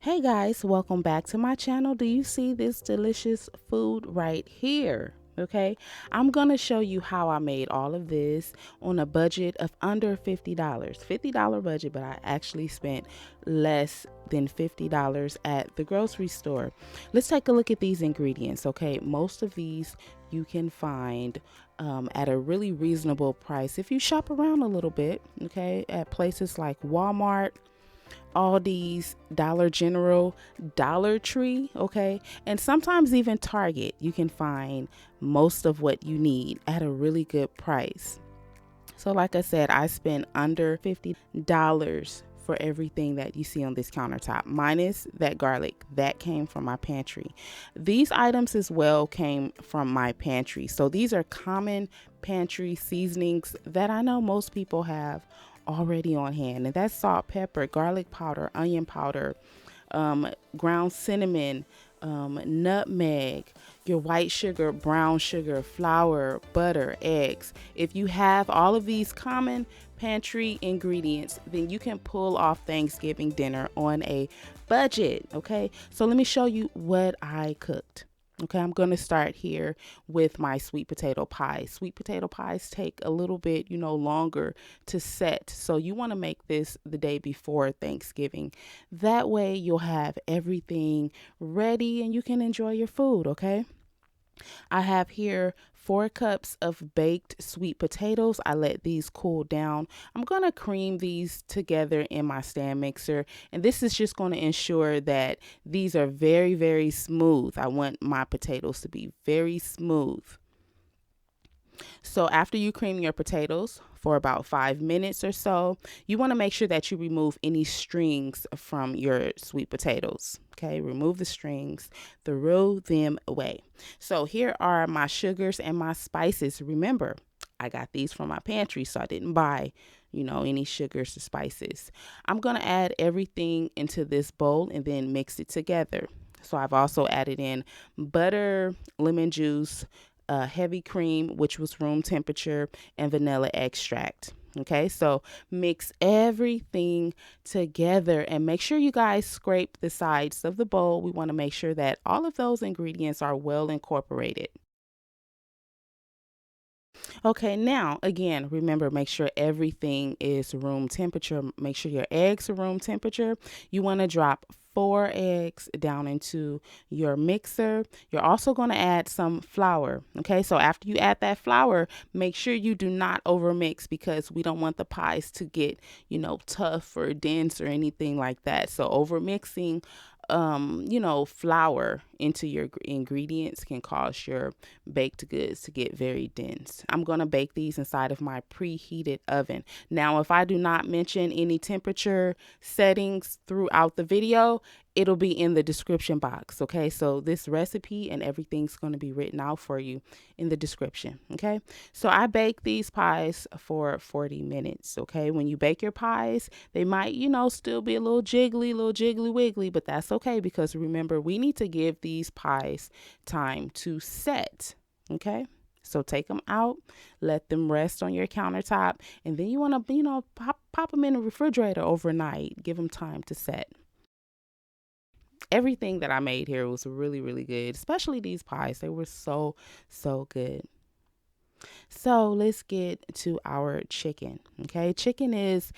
Hey guys, welcome back to my channel. Do you see this delicious food right here? Okay, I'm gonna show you how I made all of this on a budget of under $50. $50 budget, but I actually spent less than $50 at the grocery store. Let's take a look at these ingredients. Okay, most of these you can find at a really reasonable price if you shop around a little bit. Okay, at places like Walmart, Aldi's, Dollar General, Dollar Tree, okay? And sometimes even Target, you can find most of what you need at a really good price. So like I said, I spent under $50 for everything that you see on this countertop, minus that garlic that came from my pantry. These items as well came from my pantry. So these are common pantry seasonings that I know most people have already on hand, and that's salt, pepper, garlic powder, onion powder, ground cinnamon, nutmeg, your white sugar, brown sugar, flour, butter, eggs. If you have all of these common pantry ingredients, then you can pull off Thanksgiving dinner on a budget. Okay, so let me show you what I cooked. Okay, I'm going to start here with my sweet potato pies. Sweet potato pies take a little bit, longer to set. So you want to make this the day before Thanksgiving. That way you'll have everything ready and you can enjoy your food, okay? I have here 4 cups of baked sweet potatoes. I let these cool down. I'm going to cream these together in my stand mixer, and this is just going to ensure that these are very, very smooth. I want my potatoes to be very smooth. So after you cream your potatoes for about 5 minutes or so, you want to make sure that you remove any strings from your sweet potatoes. Okay, remove the strings, throw them away. So here are my sugars and my spices. Remember, I got these from my pantry, so I didn't buy, any sugars or spices. I'm going to add everything into this bowl and then mix it together. So I've also added in butter, lemon juice, heavy cream, which was room temperature, and vanilla extract. Okay, so mix everything together and make sure you guys scrape the sides of the bowl. We want to make sure that all of those ingredients are well incorporated. Okay, now again, remember, make sure everything is room temperature. Make sure your eggs are room temperature. You want to drop 4 eggs down into your mixer. You're also going to add some flour. Okay, so after you add that flour, make sure you do not overmix because we don't want the pies to get, tough or dense or anything like that. So overmixing flour into your ingredients can cause your baked goods to get very dense. I'm going to bake these inside of my preheated oven. Now, if I do not mention any temperature settings throughout the video, it'll be in the description box. Okay, so this recipe and everything's going to be written out for you in the description. Okay, so I bake these pies for 40 minutes. Okay, when you bake your pies, they might, still be a little jiggly wiggly, but that's okay because remember, we need to give these pies time to set. Okay, so take them out, let them rest on your countertop, and then you want to, pop them in the refrigerator overnight. Give them time to set. Everything that I made here was really, really good, especially these pies. They were so, so good. So let's get to our chicken. Okay, chicken is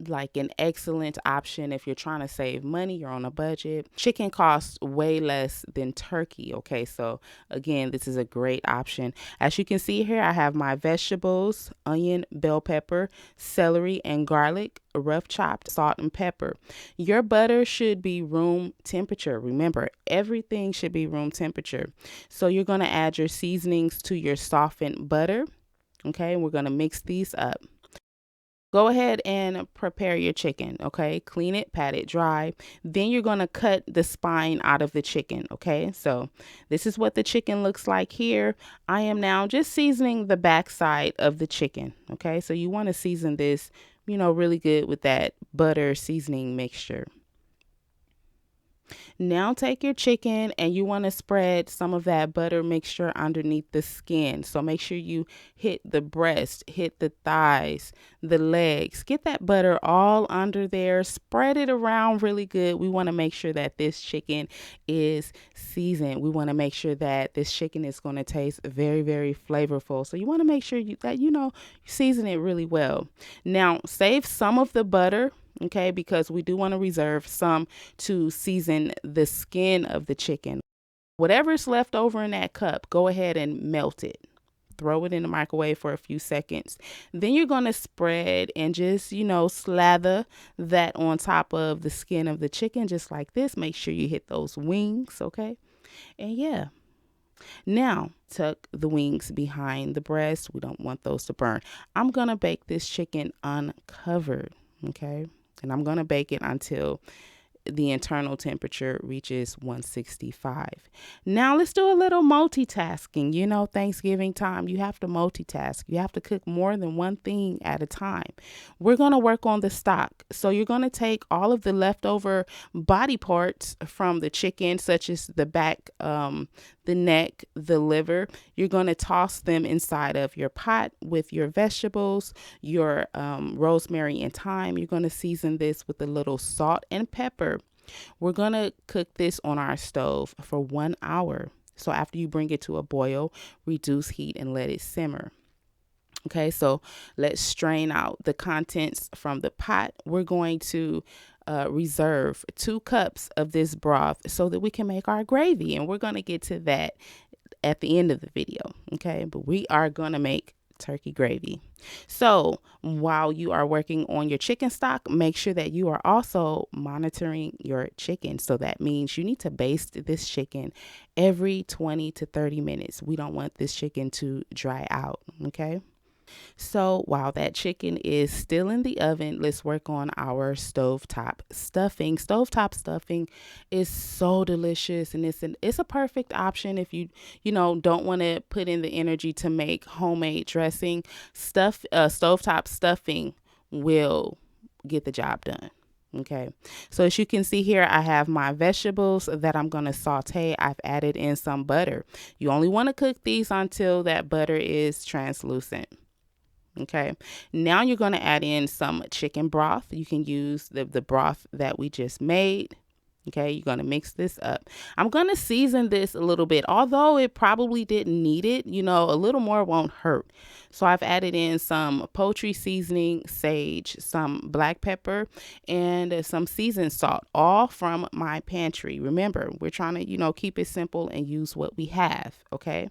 like an excellent option if you're trying to save money, you're on a budget. Chicken costs way less than turkey. Okay, so again, this is a great option. As you can see here, I have my vegetables, onion, bell pepper, celery, and garlic, rough chopped, salt and pepper. Your butter should be room temperature. Remember, everything should be room temperature. So you're going to add your seasonings to your softened butter. Okay, we're going to mix these up. Go ahead and prepare your chicken, okay? Clean it, pat it dry. Then you're going to cut the spine out of the chicken, okay? So this is what the chicken looks like here. I am now just seasoning the backside of the chicken, okay? So you want to season this, really good with that butter seasoning mixture. Now take your chicken and you want to spread some of that butter mixture underneath the skin. So make sure you hit the breast, hit the thighs, the legs. Get that butter all under there. Spread it around really good. We want to make sure that this chicken is seasoned. We want to make sure that this chicken is going to taste very, very flavorful. So you want to make sure you season it really well. Now save some of the butter, okay, because we do want to reserve some to season the skin of the chicken. Whatever's left over in that cup, go ahead and melt it. Throw it in the microwave for a few seconds. Then you're going to spread and just, slather that on top of the skin of the chicken, just like this. Make sure you hit those wings, okay? And yeah. Now, tuck the wings behind the breast. We don't want those to burn. I'm going to bake this chicken uncovered, okay? And I'm going to bake it until the internal temperature reaches 165. Now let's do a little multitasking. Thanksgiving time, you have to multitask. You have to cook more than one thing at a time. We're going to work on the stock. So you're going to take all of the leftover body parts from the chicken, such as the back, the neck, the liver. You're going to toss them inside of your pot with your vegetables, your rosemary and thyme. You're going to season this with a little salt and pepper. We're going to cook this on our stove for 1 hour. So after you bring it to a boil, reduce heat and let it simmer. Okay, so let's strain out the contents from the pot. We're going to reserve 2 cups of this broth so that we can make our gravy. And we're going to get to that at the end of the video. Okay, but we are going to make turkey gravy. So while you are working on your chicken stock, make sure that you are also monitoring your chicken. So that means you need to baste this chicken every 20 to 30 minutes. We don't want this chicken to dry out. Okay. So while that chicken is still in the oven, let's work on our stovetop stuffing. Stovetop stuffing is so delicious, and it's a perfect option if you don't want to put in the energy to make homemade dressing. Stovetop stuffing will get the job done. Okay, so as you can see here, I have my vegetables that I'm going to saute. I've added in some butter. You only want to cook these until that butter is translucent. Okay, now you're going to add in some chicken broth. You can use the broth that we just made. Okay, you're going to mix this up. I'm going to season this a little bit, although it probably didn't need it. A little more won't hurt. So I've added in some poultry seasoning, sage, some black pepper, and some seasoned salt, all from my pantry. Remember, we're trying to, keep it simple and use what we have. Okay,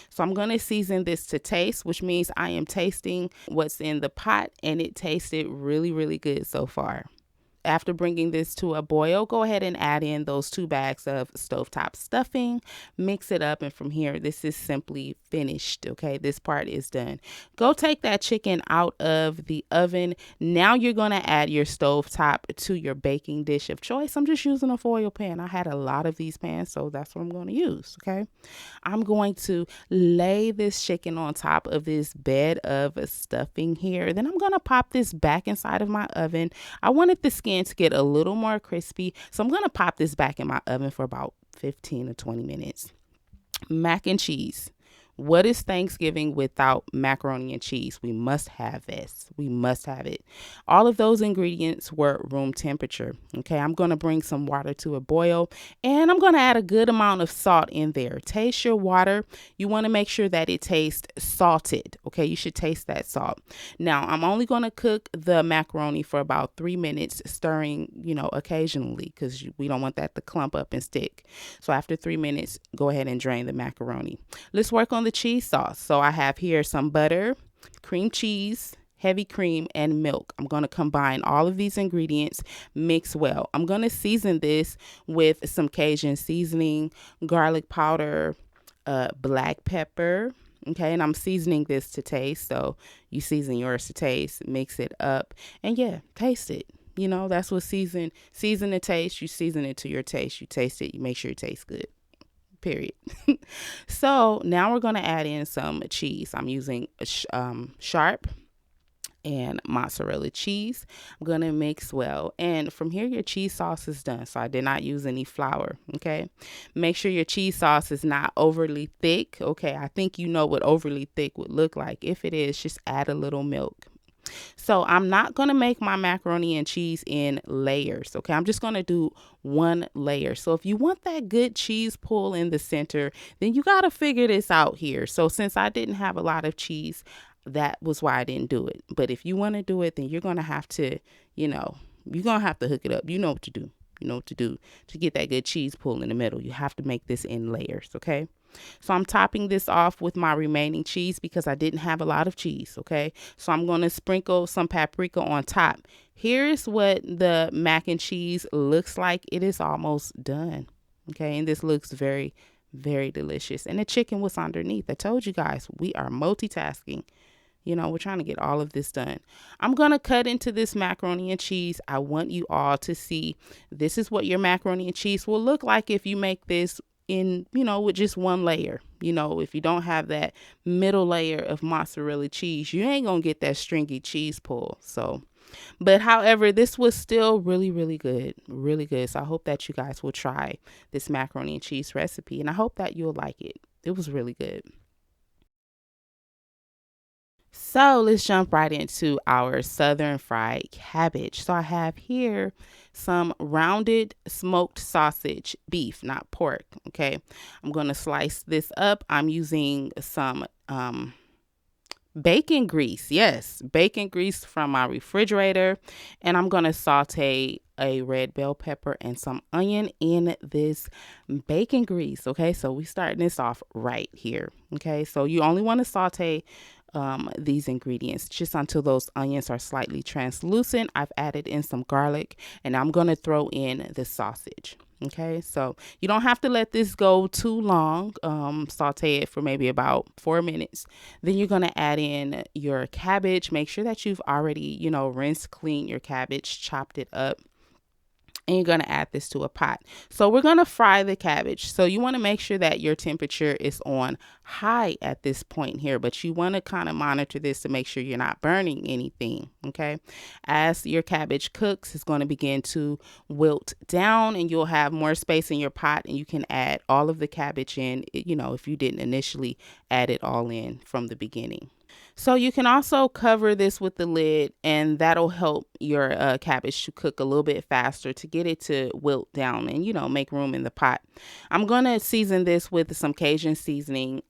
so I'm going to season this to taste, which means I am tasting what's in the pot, and it tasted really, really good so far. After bringing this to a boil, go ahead and add in those 2 bags of stovetop stuffing, mix it up, and from here, this is simply finished. Okay, this part is done. Go take that chicken out of the oven. Now you're going to add your stovetop to your baking dish of choice. I'm just using a foil pan. I had a lot of these pans, so that's what I'm going to use. Okay, I'm going to lay this chicken on top of this bed of stuffing here. Then I'm going to pop this back inside of my oven. I wanted the skin to get a little more crispy, so I'm going to pop this back in my oven for about 15 to 20 minutes. Mac and cheese. What is Thanksgiving without macaroni and cheese? We must have this. We must have it. All of those ingredients were room temperature. Okay, I'm going to bring some water to a boil, and I'm going to add a good amount of salt in there. Taste your water. You want to make sure that it tastes salted. Okay, you should taste that salt. Now, I'm only going to cook the macaroni for about 3 minutes, stirring, occasionally, because we don't want that to clump up and stick. So after 3 minutes, go ahead and drain the macaroni. Let's work on the cheese sauce. So I have here some butter, cream cheese, heavy cream, and milk. I'm going to combine all of these ingredients, mix well. I'm going to season this with some Cajun seasoning, garlic powder, black pepper. Okay, and I'm seasoning this to taste. So you season yours to taste, mix it up, and yeah, taste it. That's what season to taste. You season it to your taste. You taste it. You make sure it tastes good. Period. So now we're going to add in some cheese. I'm using sharp and mozzarella cheese. I'm going to mix well. And from here, your cheese sauce is done. So I did not use any flour. Okay. Make sure your cheese sauce is not overly thick. Okay. I think you know what overly thick would look like. If it is, just add a little milk. So I'm not going to make my macaroni and cheese in layers. Okay. I'm just going to do one layer. So if you want that good cheese pull in the center, then you got to figure this out here. So since I didn't have a lot of cheese, that was why I didn't do it. But if you want to do it, then you're going to have to, you're going to have to hook it up. You know what to do. You know what to do to get that good cheese pull in the middle. You have to make this in layers. Okay. So I'm topping this off with my remaining cheese because I didn't have a lot of cheese. Okay. So I'm going to sprinkle some paprika on top. Here's what the mac and cheese looks like. It is almost done. Okay. And this looks very, very delicious. And the chicken was underneath. I told you guys, we are multitasking. We're trying to get all of this done. I'm going to cut into this macaroni and cheese. I want you all to see this is what your macaroni and cheese will look like if you make this in, with just one layer. If you don't have that middle layer of mozzarella cheese, you ain't going to get that stringy cheese pull. So, but however, this was still really, really good. Really good. So I hope that you guys will try this macaroni and cheese recipe, and I hope that you'll like it. It was really good. So let's jump right into our southern fried cabbage. So I have here some rounded smoked sausage, beef, not pork. Okay. I'm going to slice this up. I'm using some bacon grease. Yes, bacon grease from my refrigerator. And I'm going to saute a red bell pepper and some onion in this bacon grease. Okay. So we starting this off right here. Okay. So you only want to saute these ingredients just until those onions are slightly translucent. I've added in some garlic, and I'm going to throw in the sausage. Okay, so you don't have to let this go too long. Saute it for maybe about 4 minutes. Then you're going to add in your cabbage. Make sure that you've already, rinsed clean your cabbage, chopped it up. And you're going to add this to a pot. So we're going to fry the cabbage. So you want to make sure that your temperature is on high at this point here, but you want to kind of monitor this to make sure you're not burning anything. Okay. As your cabbage cooks, it's going to begin to wilt down, and you'll have more space in your pot, and you can add all of the cabbage in, if you didn't initially add it all in from the beginning. So you can also cover this with the lid, and that'll help your cabbage to cook a little bit faster to get it to wilt down and, make room in the pot. I'm going to season this with some Cajun seasoning,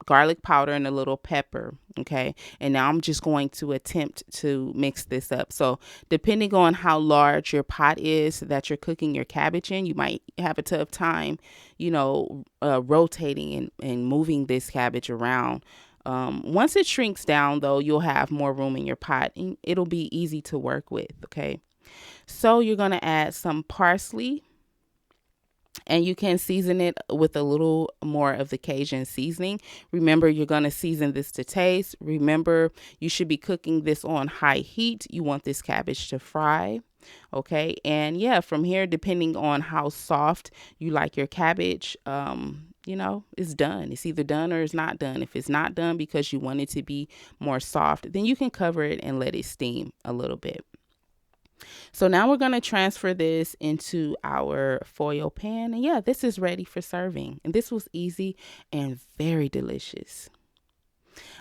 garlic powder, and a little pepper. Okay. And now I'm just going to attempt to mix this up. So depending on how large your pot is that you're cooking your cabbage in, you might have a tough time, rotating and moving this cabbage around. Once it shrinks down, though, you'll have more room in your pot, and it'll be easy to work with. Okay. So you're going to add some parsley, and you can season it with a little more of the Cajun seasoning. Remember, you're going to season this to taste. Remember, you should be cooking this on high heat. You want this cabbage to fry. Okay. And yeah, from here, depending on how soft you like your cabbage, it's done. It's either done or it's not done. If it's not done because you want it to be more soft, then you can cover it and let it steam a little bit. So now we're going to transfer this into our foil pan. And yeah, this is ready for serving. And this was easy and very delicious.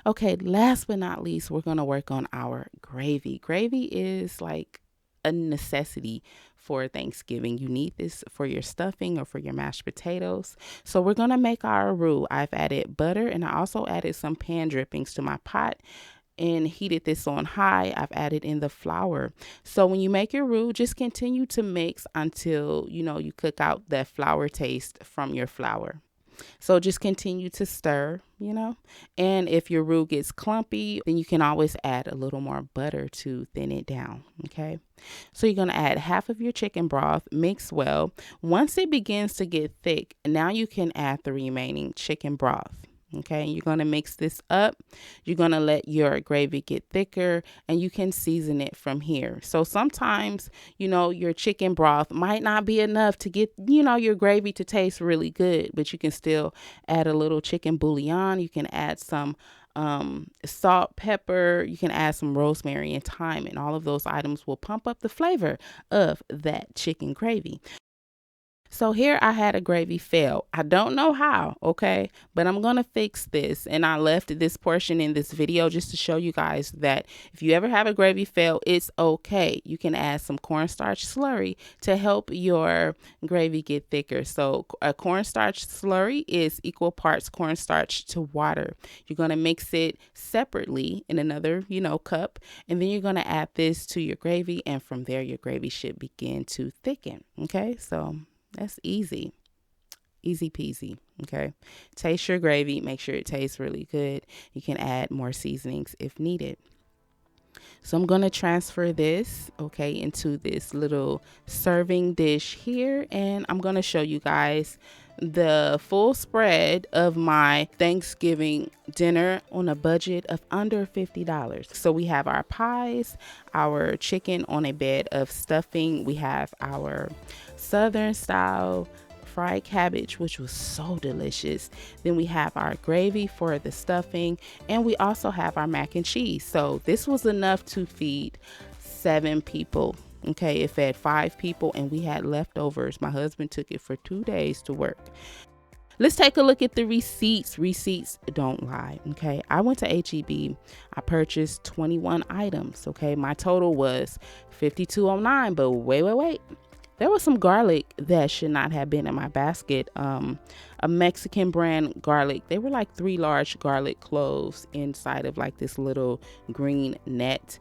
Okay, last but not least, we're going to work on our gravy. Gravy is like a necessity for Thanksgiving. You need this for your stuffing or for your mashed potatoes. So we're going to make our roux. I've added butter, and I also added some pan drippings to my pot and heated this on high. I've added in the flour. So when you make your roux, just continue to mix until, you cook out that flour taste from your flour. So just continue to stir, and if your roux gets clumpy, then you can always add a little more butter to thin it down. Okay. So you're going to add half of your chicken broth, mix well. Once it begins to get thick, now you can add the remaining chicken broth. Okay, you're going to mix this up. You're going to let your gravy get thicker, and you can season it from here. So sometimes, you know, your chicken broth might not be enough to get, you know, your gravy to taste really good, but you can still add a little chicken bouillon. You can add some salt, pepper. You can add some rosemary and thyme, and all of those items will pump up the flavor of that chicken gravy. So here I had a gravy fail. I don't know how, okay? But I'm going to fix this. And I left this portion in this video just to show you guys that if you ever have a gravy fail, it's okay. You can add some cornstarch slurry to help your gravy get thicker. So a cornstarch slurry is equal parts cornstarch to water. You're going to mix it separately in another, you know, cup. And then you're going to add this to your gravy. And from there, your gravy should begin to thicken, okay? So that's easy peasy. Okay, taste your gravy, make sure it tastes really good. You can add more seasonings if needed. So I'm going to transfer this, okay, into this little serving dish here, and I'm going to show you guys the full spread of my Thanksgiving dinner on a budget of under $50. So we have our pies, our chicken on a bed of stuffing. We have our Southern style fried cabbage, which was so delicious. Then we have our gravy for the stuffing, and we also have our mac and cheese. So this was enough to feed 7 people. Okay, it fed 5 people, and we had leftovers. My husband took it for 2 days to work. Let's take a look at the receipts. Receipts don't lie. Okay, I went to HEB. I purchased 21 items. Okay, my total was $52.09. But wait. There was some garlic that should not have been in my basket. A Mexican brand garlic. They were like 3 large garlic cloves inside of like this little green net.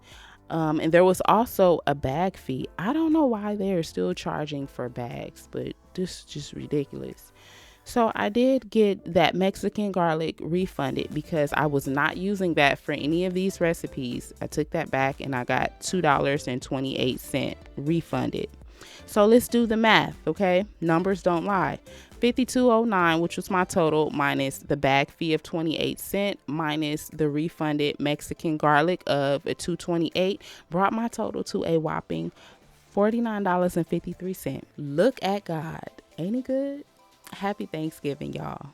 And there was also a bag fee. I don't know why they're still charging for bags, but this is just ridiculous. So I did get that Mexican garlic refunded because I was not using that for any of these recipes. I took that back and I got $2.28 refunded. So let's do the math, okay? Numbers don't lie. $52.09, which was my total, minus the bag fee of 28 cents, minus the refunded Mexican garlic of $2.28, brought my total to a whopping $49.53. Look at God. Ain't it good? Happy Thanksgiving, y'all.